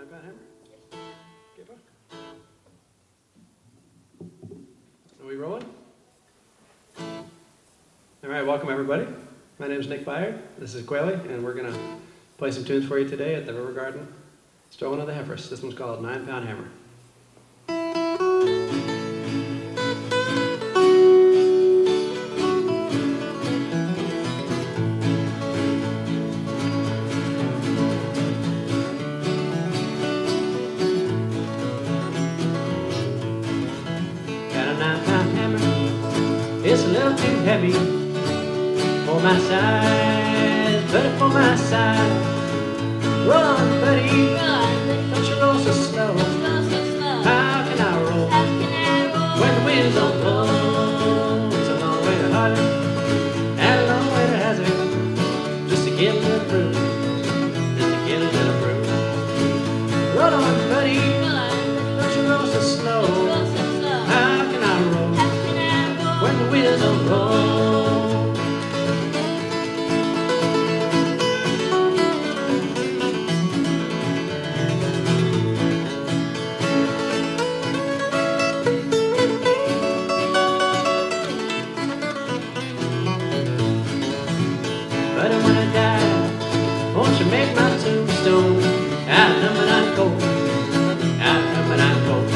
9-pound hammer? Okay, bud. Are we rolling? All right, welcome everybody. My name is Nick Bayard. This is Ukweli, and we're going to play some tunes for you today at the River Garden Strolling of the Heifers. This one's called 9-Pound Hammer. It's a little too heavy for my size, put it for my side. Run, buddy, don't you roll so slow. How can I roll when the wind's on blow? It's a long way to Harlem and a long way to Hazard, just to get a little proof, just to get a little proof. Roll on, buddy, don't you roll so slow. How can I roll when the wheels don't roll? But when I die, won't you make my tombstone out of number 9 gold, out of number 9 gold.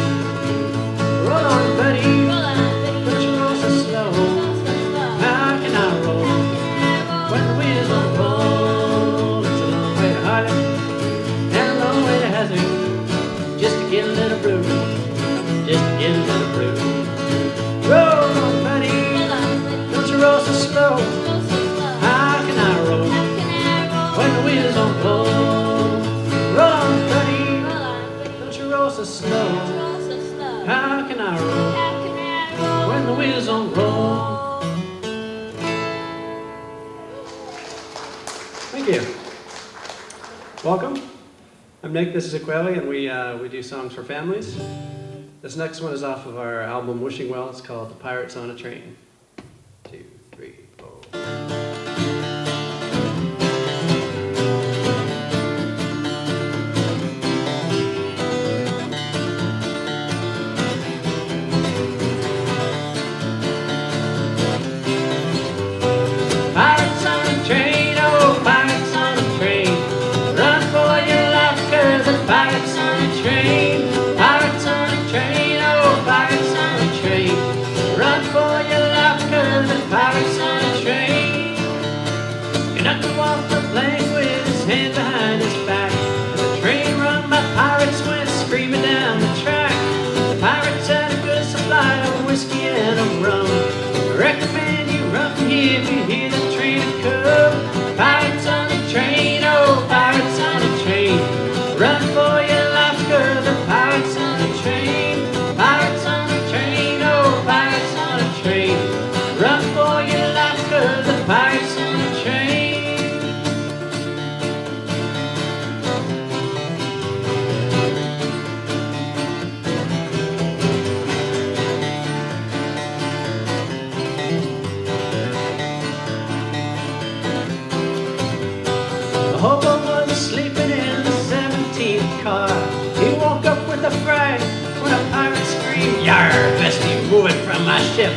Roll on, buddy. Just to get a little blue, just to get a little blue. Roll on, buddy, don't you roll so slow. How can I roll when the wheels don't blow? Roll on, buddy, don't you roll so slow. How can I roll when the wheels don't roll? Thank you. Welcome. I'm Nick, this is Ukweli, and we do songs for families. This next one is off of our album Wishing Well. It's called The Pirates on a Train. 2, 3, 4. Pirates on a train, oh, pirates on a train. Run for your life, 'cause the pirates on a train. Pirates on a train, oh, pirates on a train. Run for your life, 'cause the pirates on a train. You're not gonna walk the plank with his hand behind his back. And the train run by pirates went screaming down the track. The pirates had a good supply of whiskey and of rum. I recommend you run from here if you hear the train come. Pirates on a train, oh, pirates on a train. Run for your life, 'cause the pirates on a train. Pirates on a train, oh, pirates on a train. Run for your life, 'cause the pirates on a train. The hobo was sleeping in the 17th car. He woke up with a fright when a pirate screamed, "Yar, best be moving from my ship,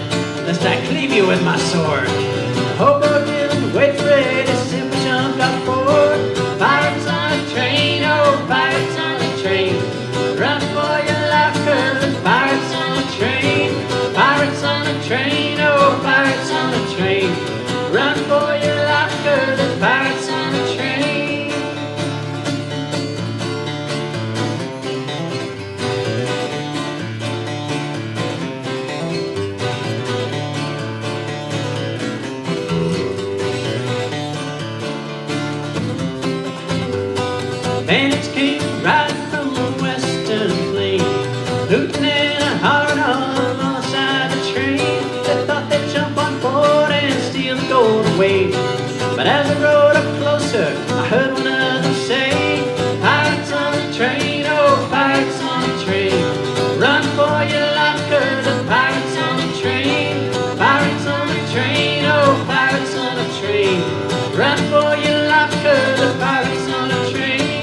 lest I cleave you with my sword." The hobo didn't wait for it, he simply jumped on board. Pirates on a train, oh, pirates on a train. Run for your life, 'cause the pirates on a train. Pirates on a train, oh, pirates on a train. Run for your life, 'cause the pirates on a train. Bandits came riding from the western plain, hooting and hollering on the side of the train. They thought they'd jump on board and steal the gold away. But as I rode up closer, I heard one of them say, "Pirates on the train, oh, pirates on the train. Run for your life, 'cause the pirates on the train. Pirates on the train, oh, pirates on the train. Run for your life, 'cause the pirates on the train."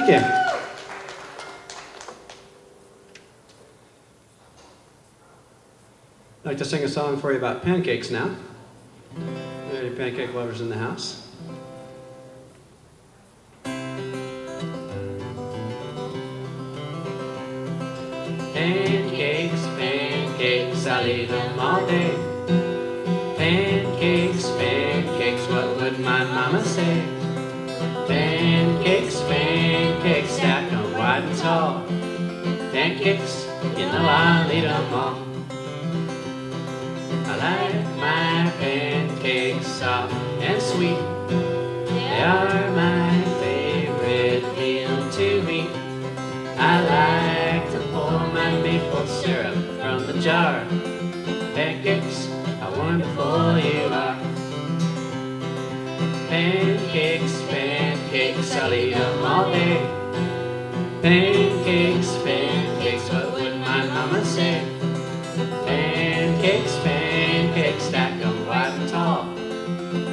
Thank you. I'd like to sing a song for you about pancakes now. Any pancake lovers in the house? Pancakes, pancakes, I'll eat them all day. Pancakes, pancakes, what would my mama say? Pancakes, pancakes, stacked on wide and tall. Pancakes, you know I'll eat them all. I like my pancakes soft and sweet. They are my favorite meal to eat. I like to pour my maple syrup from the jar. Pancakes, how wonderful you are. Pancakes, pancakes, I'll eat them all day. Pancakes, pancakes, what would my mama say? Pancakes, pancakes, stack them wide and tall.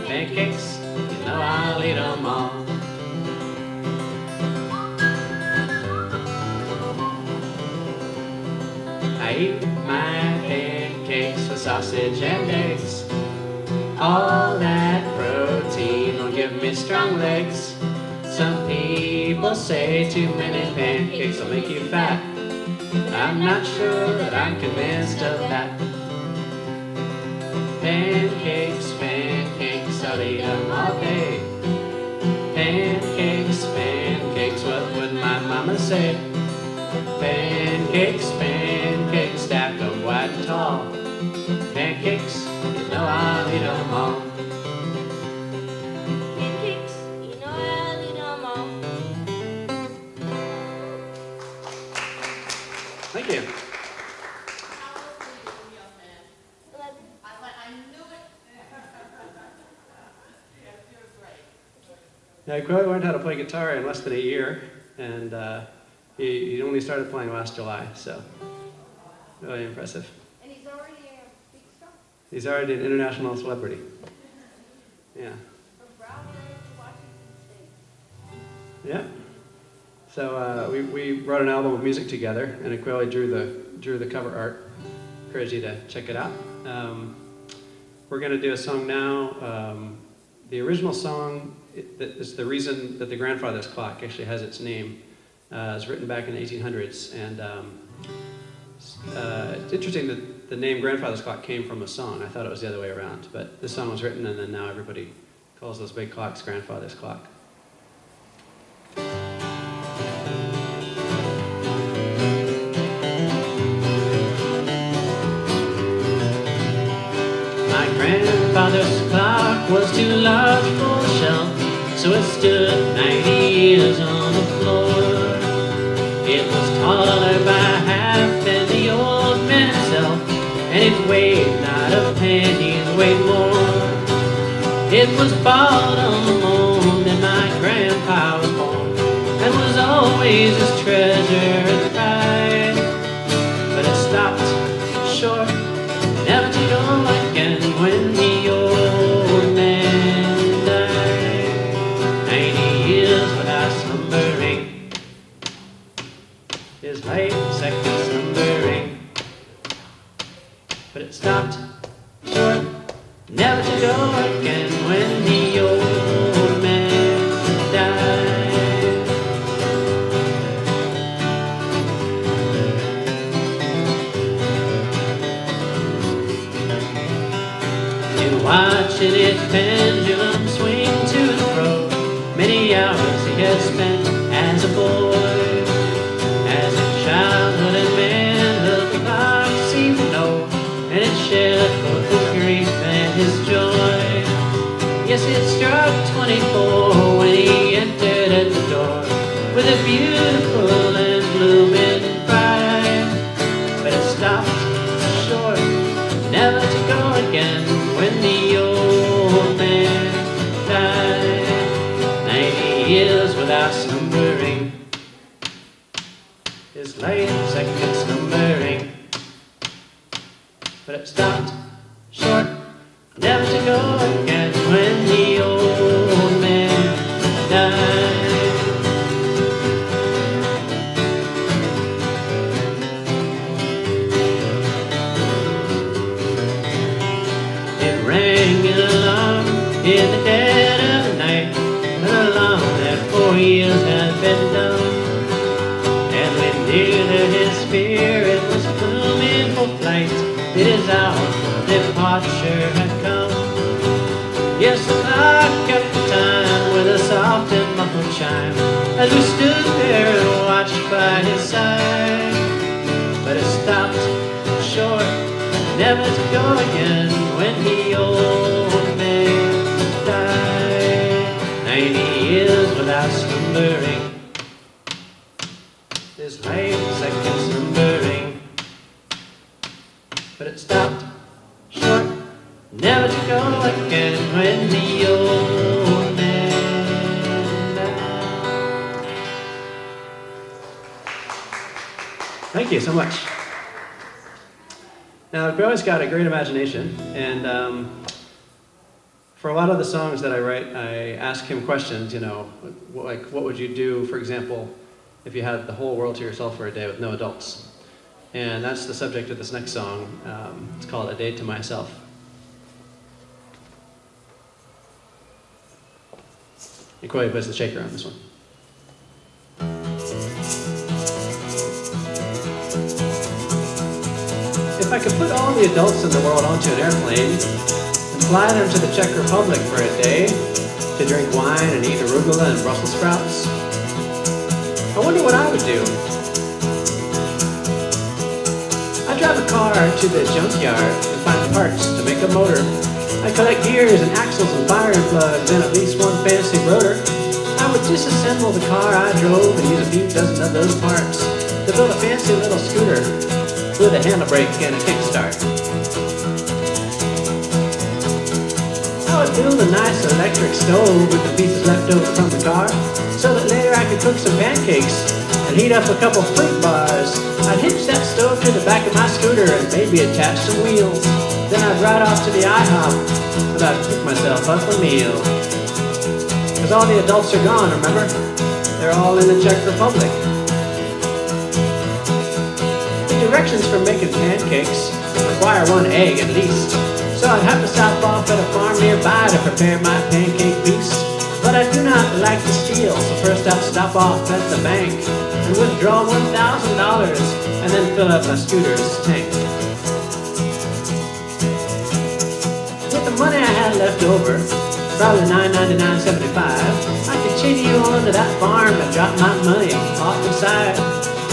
Pancakes, you know I'll eat them all. I eat my pancakes with sausage and eggs. All that protein will give me strong legs. Some people say too many pancakes will make you fat. I'm not sure that I'm convinced of that. Pancakes, pancakes, I'll eat them all day. Pancakes, pancakes, what would my mama say? Pancakes, pancakes, stacked them wide and tall. Pancakes, you know I'll eat them all. Pancakes, you know I'll eat them all. Thank you. How old were you when you had? 11. I knew it. Yes, you're great. Now, Ukweli learned how to play guitar in less than a year, and he only started playing last July, so really impressive. And he's already a big star. He's already an international celebrity. Yeah. From Brattleboro to Washington State. Yeah. So we wrote an album of music together, and Ukweli drew the cover art. Encourage you to check it out. We're going to do a song now. The original song is the reason that the grandfather's clock actually has its name. It was written back in the 1800s, and it's interesting that the name grandfather's clock came from a song. I thought it was the other way around, but this song was written, and then now everybody calls those big clocks grandfather's clock. My grandfather's clock was too large for a shelf, so it stood 90 years on the floor. It was taller by half than the old man himself, and it weighed not a penny, it weighed more. It was bought on the moon that my grandpa was born, and was always his treasure and pride. But it stopped short, never to go again when the old man died. 90 years without slumbering, his life second slumbering. But it stopped short, never to go again when the old man died. In watching its pendulum swing to and fro, many hours he had spent as a boy. As in childhood and manhood, the clock seemed to know, and it shared both his grief and his joy. Yes, it struck 24 when he entered at the door, with a beautiful and blooming bride. But it stopped short, never to go again when the old man died. 90 years without slumbering, his life second slumbering. But it stopped short, never to go again when the old man died. Yes, the clock kept the time with a soft and muffled chime as we stood there and watched by his side. But it stopped short, never to go again when the old man died. 90 years without slumbering, his late second slumbering. But it stopped short, never to go again when the old man died. Thank you so much. Now, Ukweli's got a great imagination, and for a lot of the songs that I write, I ask him questions, you know, like what would you do, for example, if you had the whole world to yourself for a day with no adults? And that's the subject of this next song. It's called A Day to Myself. Ukweli plays the shaker on this one. If I could put all the adults in the world onto an airplane and fly them to the Czech Republic for a day to drink wine and eat arugula and Brussels sprouts, I wonder what I would do. I drive a car to the junkyard and find parts to make a motor. I collect gears and axles and firing plugs and at least one fancy rotor. I would disassemble the car I drove and use a few dozen of those parts to build a fancy little scooter with a handle brake and a kickstart. I would build a nice electric stove with the pieces left over from the car so that later I could cook some pancakes and heat up a couple fruit bars. I'd hitch that stove to the back of my scooter and maybe attach some wheels. Then I'd ride off to the IHOP and I'd cook myself up a meal. Because all the adults are gone, remember? They're all in the Czech Republic. The directions for making pancakes require 1 egg at least. So I'd have to stop off at a farm nearby to prepare my pancake piece. But I do not like to steal, so first I'd stop off at the bank and withdraw $1,000 and then fill up my scooter's tank. With the money I had left over, probably $9.99.75, I could continue on to that farm and drop my money off inside.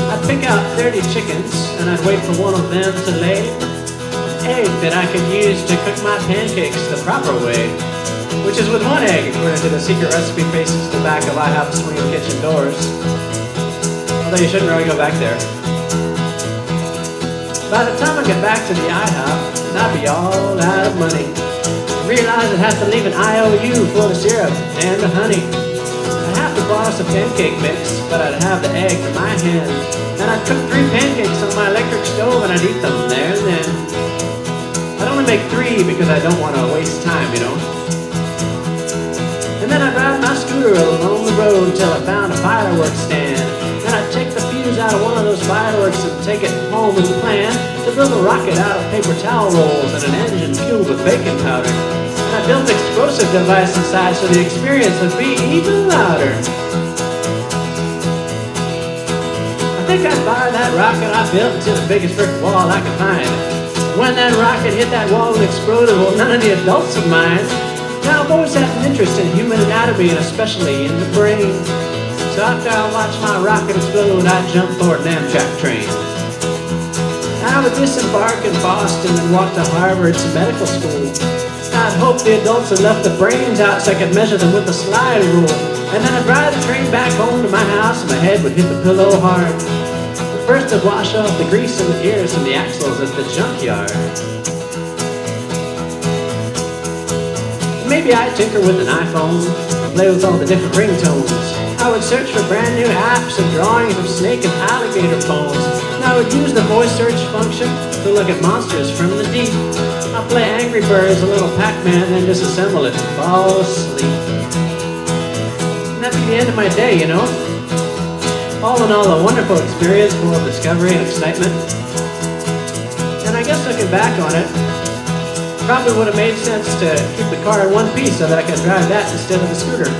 I'd pick out 30 chickens and I'd wait for one of them to lay an egg that I could use to cook my pancakes the proper way, which is with 1 egg according to the secret recipe faces the back of IHOP swinging kitchen doors. Although you shouldn't really go back there. By the time I get back to the IHOP, I'd be all out of money. Realize I'd have to leave an IOU for the syrup and the honey. I'd have to borrow some pancake mix, but I'd have the egg in my hand. And I'd cook 3 pancakes on my electric stove and I'd eat them there and then. I'd only make 3 because I don't want to waste time, you know. And then I'd ride my scooter along the road till I found a fireworks stand. Then I'd take the fuse out of one of those fireworks and take it home with a plan to build a rocket out of paper towel rolls and an engine fueled with baking powder. And I built an explosive device inside so the experience would be even louder. I think I'd fire that rocket I built into the biggest brick wall I could find. When that rocket hit that wall and exploded, well, none of the adults of mine. Now, I've always had an interest in human anatomy and especially in the brain. So after I watched my rocket explode, I'd jump for an Amtrak train. I would disembark in Boston and walk to Harvard's medical school. I'd hope the adults had left the brains out so I could measure them with a slide rule. And then I'd ride the train back home to my house and my head would hit the pillow hard. But first I'd wash off the grease and the gears from the axles at the junkyard. Maybe I'd tinker with an iPhone and play with all the different ringtones. I would search for brand new apps and drawings of snake and alligator bones. And I would use the voice search function to look at monsters from the deep. I'd play Angry Birds, a little Pac-Man, and disassemble it and fall asleep. And that'd be the end of my day, you know. All in all, a wonderful experience full of discovery and excitement. And I guess looking back on it, probably would have made sense to keep the car in one piece so that I could drive that instead of the scooter.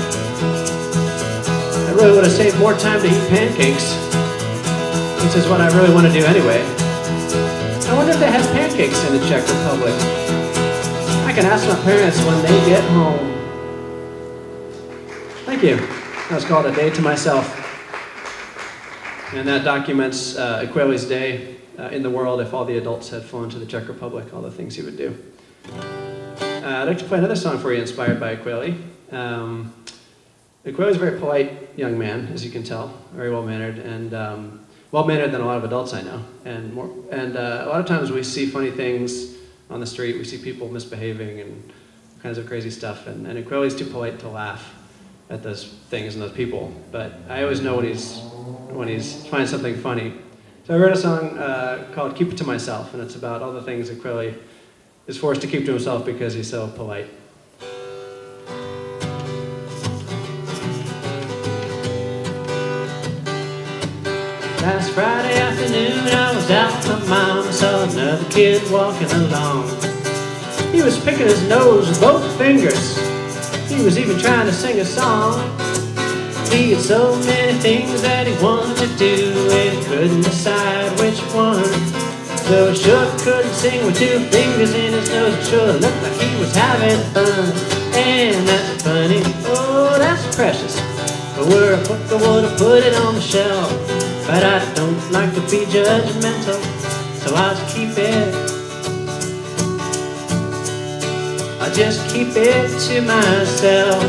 I really would have saved more time to eat pancakes, which is what I really want to do anyway. I wonder if they have pancakes in the Czech Republic. I can ask my parents when they get home. Thank you. That was called A Day to Myself. And that documents Ukweli's day in the world if all the adults had flown to the Czech Republic, all the things he would do. I'd like to play another song for you inspired by Ukweli. Ukweli's a very polite young man, as you can tell, very well-mannered, and well-mannered than a lot of adults I know. And a lot of times we see funny things on the street, we see people misbehaving and all kinds of crazy stuff, and Ukweli's too polite to laugh at those things and those people, but I always know when he's finds something funny. So I wrote a song called Keep It To Myself, and it's about all the things Ukweli is forced to keep to himself because he's so polite. Last Friday afternoon I was out with my mom and saw another kid walking along. He was picking his nose with both fingers. He was even trying to sing a song. He had so many things that he wanted to do and he couldn't decide which one. So he sure couldn't sing with two fingers in his nose. It sure looked like he was having fun. And that's funny, oh that's precious. But where a book I would have put it on the shelf. But I don't like to be judgmental, so I'll just keep it. I'll just keep it to myself.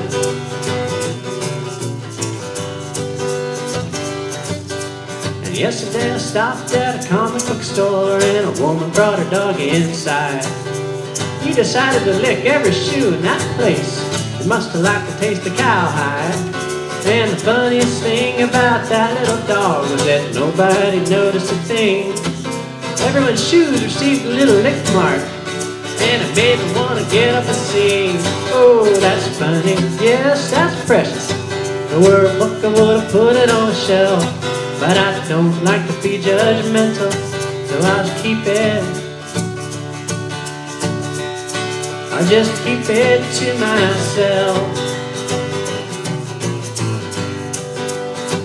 And yesterday I stopped at a comic book store and a woman brought her dog inside. He decided to lick every shoe in that place. He must have liked the taste of cowhide. And the funniest thing about that little dog was that nobody noticed a thing. Everyone's shoes received a little lick mark, and it made me want to get up and sing. Oh, that's funny, yes, that's precious. If it were a book I would have put it on a shelf. But I don't like to be judgmental, so I'll just keep it. I'll just keep it to myself.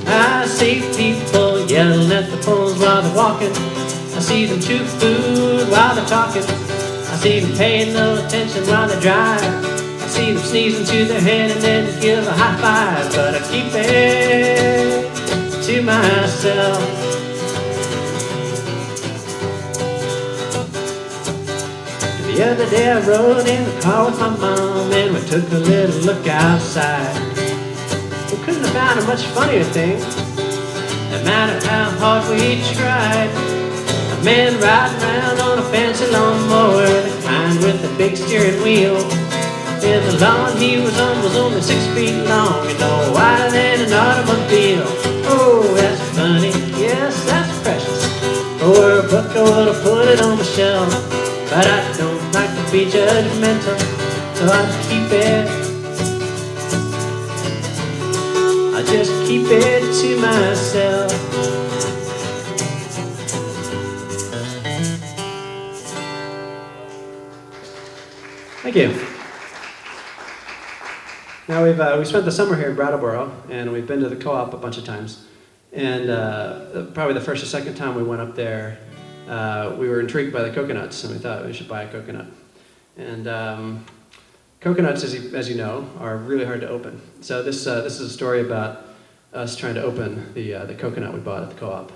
I see people yelling at the phones while they're walking. I see them chew food while they're talking. I see them paying no attention while they drive. I see them sneezing to their head and then give a high five. But I keep it to myself. The other day I rode in the car with my mom and we took a little look outside. We couldn't have found a much funnier thing, no matter how hard we tried. A man riding around on a fancy lawnmower, the kind with a big steering wheel. And the lawn he was on was only 6 feet long and no wider than an automobile. Oh, that's funny, yes, that's precious. Or a book I would have put it on the shelf. But I don't like to be judgmental, so I'll just keep it. I'll just keep it to myself. Thank you. Now we've spent the summer here in Brattleboro, and we've been to the co-op a bunch of times. And probably the first or second time we went up there, we were intrigued by the coconuts, and we thought we should buy a coconut. And coconuts, as you know, are really hard to open. So this is a story about us trying to open the coconut we bought at the co-op.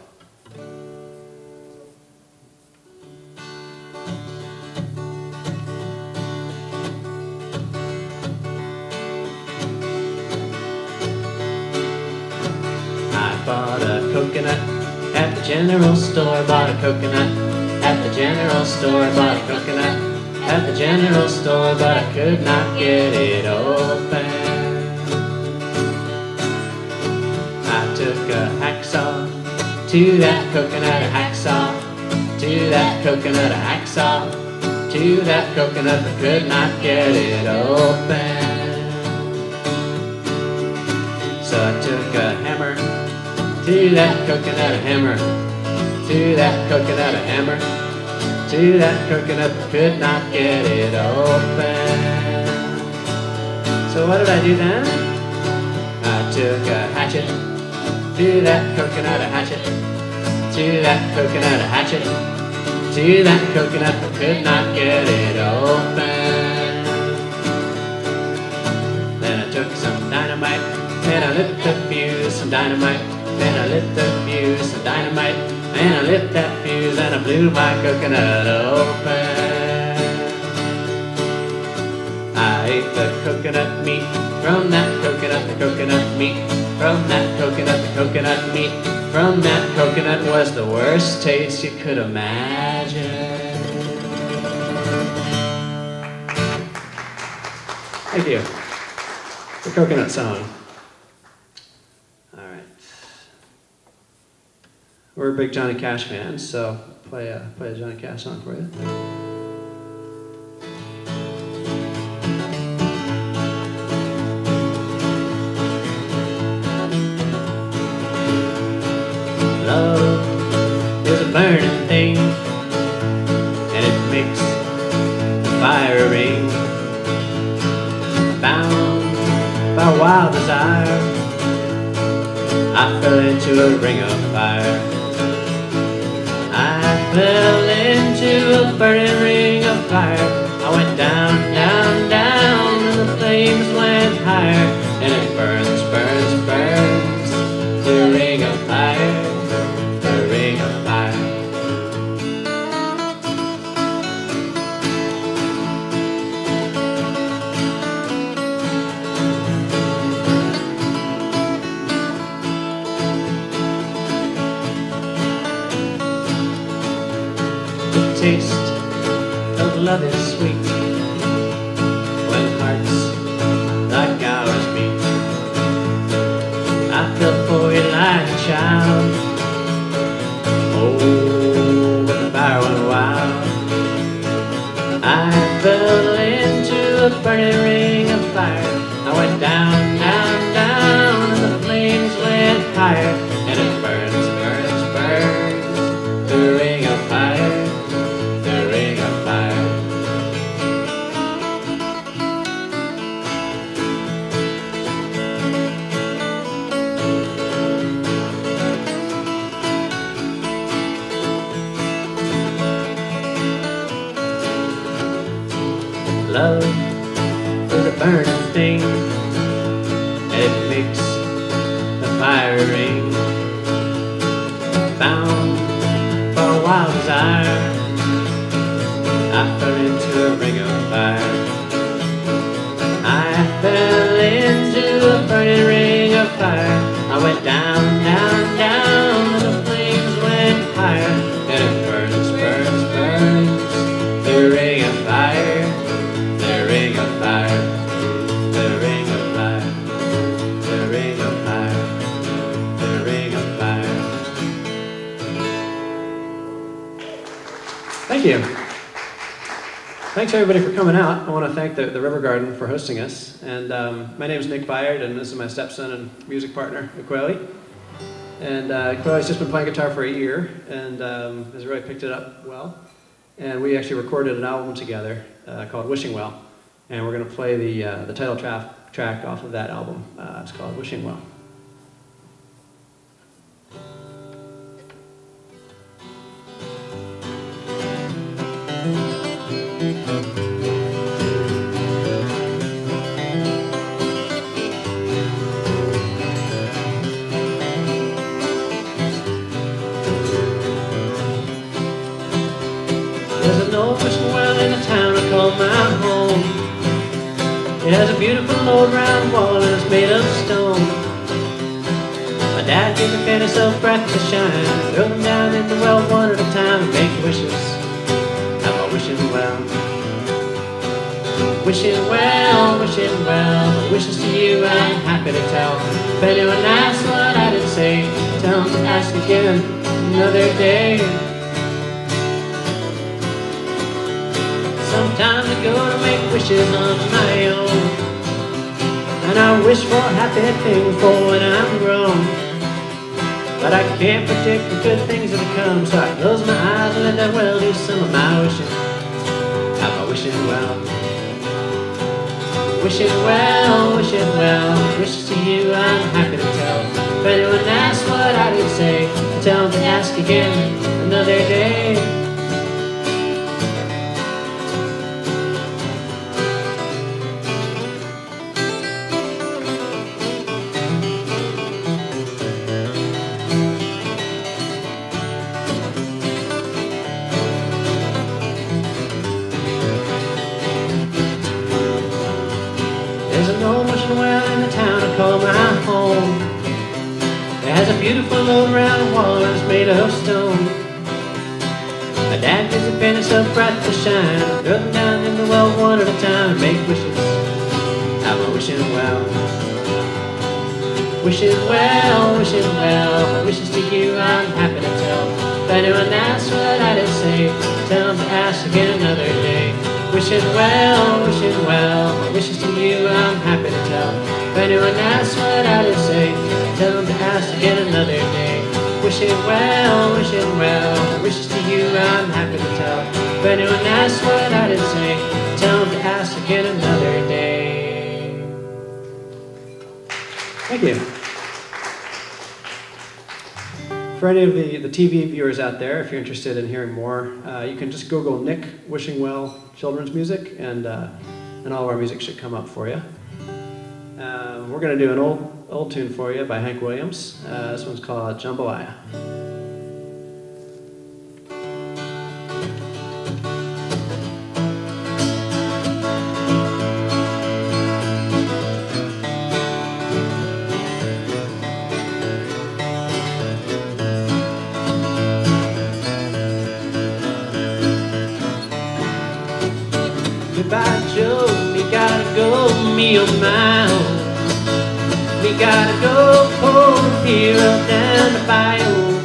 I bought a coconut at the general store. Bought a coconut at the general store. Bought a coconut at the general store, but I could not get it open. I took a hacksaw to that coconut, a hacksaw to that coconut, a hacksaw to that coconut, but could not get it open. So I took a hammer to that coconut, a hammer to that coconut, a hammer to that coconut, but could not get it open. So what did I do then? I took a hatchet to that coconut, a hatchet to that coconut, a hatchet to that coconut, but could not get it open. some dynamite, and I lit the fuse, some dynamite, and I lit that fuse, and I blew my coconut open. I ate the coconut meat from that coconut, the coconut meat from that coconut, the coconut meat from that coconut was the worst taste you could imagine. Thank you. The coconut song. All right. We're big Johnny Cash fans, so play a Johnny Cash song for you. Love is a burning thing, and it makes the fire ring. Bound by wild desire, I fell into a ring of fire. I fell into a burning ring of fire. I went down, down, down, and the flames went higher. And it burns, burns, burns, the ring of fire, the ring of fire. The taste of love is sweet when hearts like ours beat. I fell for you like a child. Oh, when the fire went wild, I fell into a burning ring of fire. I went down, down, down, and the flames went higher. And it burns, burns, burns, the ring of fire, the ring of fire. Love is a burning thing, and it makes the fire ring. Bound for wild desire, I fell into a ring of fire. I fell into a burning ring of fire. I went down, down, down, and the flames went higher. And it burns, burns, burns, the ring of fire, the ring of fire, the ring of fire, the ring of fire, the ring of fire. Thank you. Thanks everybody for coming out. I want to thank the River Garden for hosting us. And my name is Nick Bayard, and this is my stepson and music partner, Ukweli. And Ukweli's just been playing guitar for a year, and has really picked it up well. And we actually recorded an album together called Wishing Well. And we're going to play the title track off of that album. It's called Wishing Well. There's an old wishing well in a town I call my home. It has a beautiful old round wall and it's made of stone. My dad gave me fanny so bright to shine. Throw them down in the well one at a time and make wishes. Have a wishing well. Wishing well, wishing well. My wishes to you I'm happy to tell. If anyone asks what I did say, tell them to ask again another day. Sometimes I go to make wishes on my own, and I wish for happy things for when I'm grown. But I can't predict the good things that come, so I close my eyes and let that well do some of my wishing. Have a wishing well. Wishing well, wishing well. Wishes to you I'm happy to tell. If anyone asks what I did say, tell them to ask again another day. There's an old wishing well in the town I call my home. It has a beautiful old round wall that's made of stone. My dad gives a penny so bright to shine. I throw them down in the well one at a time and make wishes. I'm a wishing well. Wishing well, wishing well. Wishes to you I'm happy to tell. If anyone asks what I did say, tell them to ask again another day. Wishing well, wishing well. Wishes to you I'm happy to tell. If anyone asks what I did say, tell them to ask again another day. Wishing well, wishing well. Wishes to you I'm happy to tell. If anyone asks what I did say, tell them to ask again another day. Thank you. For any of the TV viewers out there, if you're interested in hearing more, you can just Google Nick Wishingwell Children's Music, and all of our music should come up for you. We're going to do an old tune for you by Hank Williams. This one's called Jambalaya. Goodbye, Joe, me gotta go, me oh my oh. Me gotta go pull the pier up down the bayou.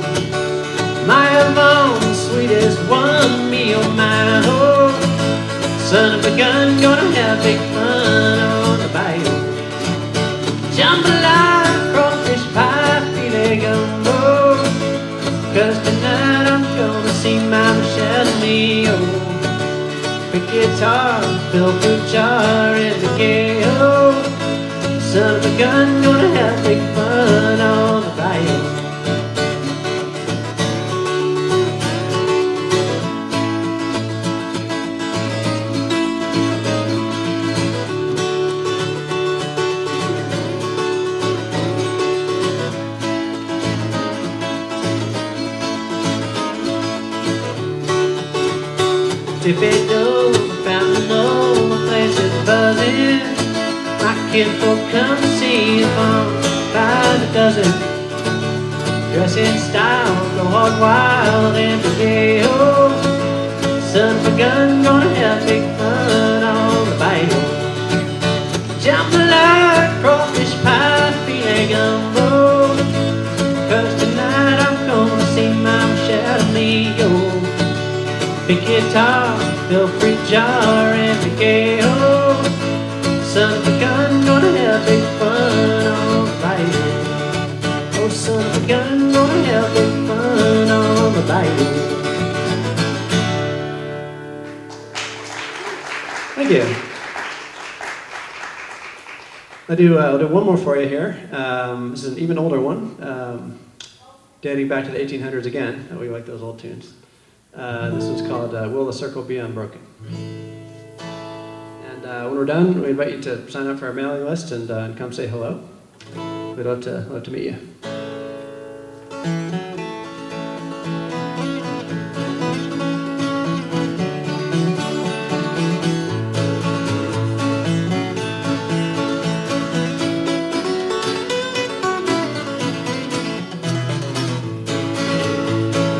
My Avon, sweetest one, me oh my oh. Son of a gun, gonna have big fun on the bayou. Jambalaya, crawfish pie, filet gumbo. 'Cause tonight I'm gonna see my Michelle me oh. Big guitar, fill fruit jar, and the gay-o. Son of a gun, gonna have big fun on the bayou. Tippy dough, fountain low, my place is buzzing. My kinfolk come to see you from by the dozen. Dress in style, go hog wild and be gay-o. Son of a gun, gonna have big fun on the bayou. Jambalaya, crawfish pie, filet gumbo. 'Cause tonight I'm gonna see my Michelle Leo. Big guitar, fill fruit jar, and the gay-o. Son of a gun, gonna have big fun on the bayou. Oh, son of a gun, gonna have big fun on the bayou. Thank you. I'll do one more for you here. This is an even older one, dating back to the 1800s again. We like those old tunes. This one's called Will the Circle Be Unbroken? And when we're done, we invite you to sign up for our mailing list and come say hello. We'd love to meet you.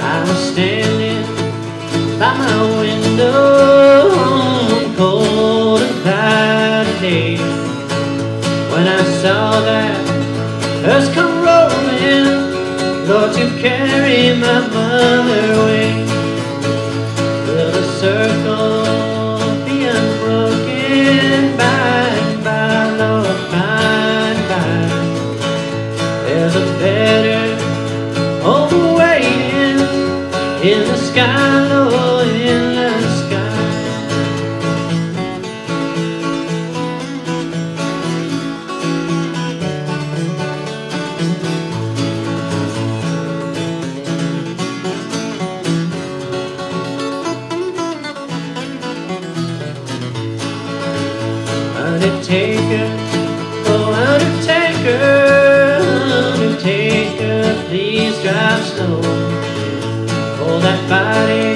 I was standing by my window on a cold and cloudy day when I saw that hearse come rolling, Lord, to carry my mother away. Will the circle be unbroken by and by, Lord, by and by? There's a better home waiting in the sky, Lord, in the sky. Undertaker, oh undertaker, undertaker, please drive slow. Oh, that body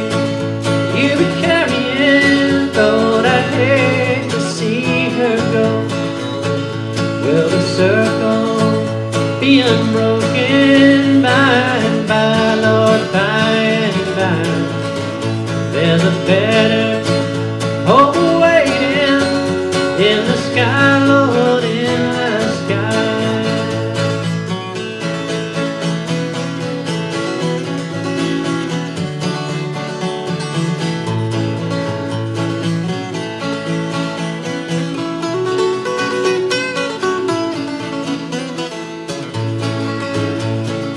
you be carrying, Lord, I'd hate to see her go. the circle be unbroken by and by, Lord, by and by. There's a better hope waiting in the sky, Lord, in the sky.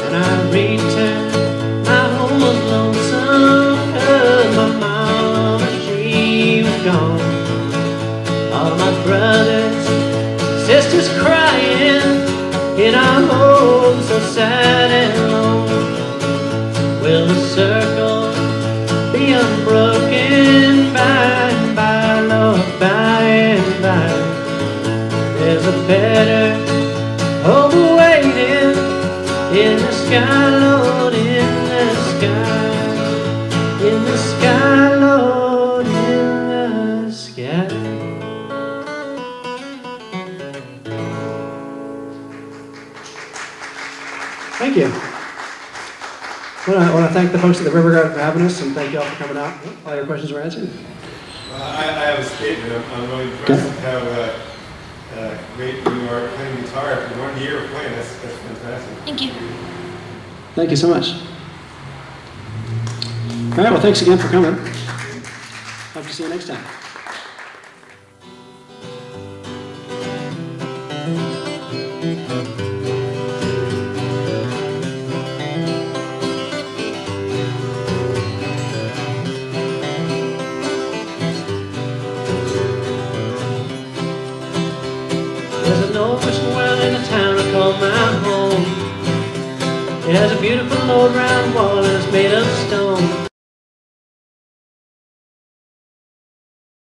And I returned, my home was lonesome, 'cause my mama, she was gone. All my brothers, sisters crying in our home, so sad and lone. Will the circle be unbroken by and by, Lord, by and by? There's a better hope waiting in the sky, Lord, in the sky. In the sky, Lord, in the sky. Thank you. I want to thank the folks at the River Guard for having us, and thank you all for coming out. All your questions were answered. I have a statement. I'm really impressed with how great you are playing guitar after 1 year of playing. That's fantastic. Thank you. Thank you so much. All right, well, thanks again for coming. Hope to see you next time. There's an old wishing well in a town I call my home. It has a beautiful old round wall and it's made of stone.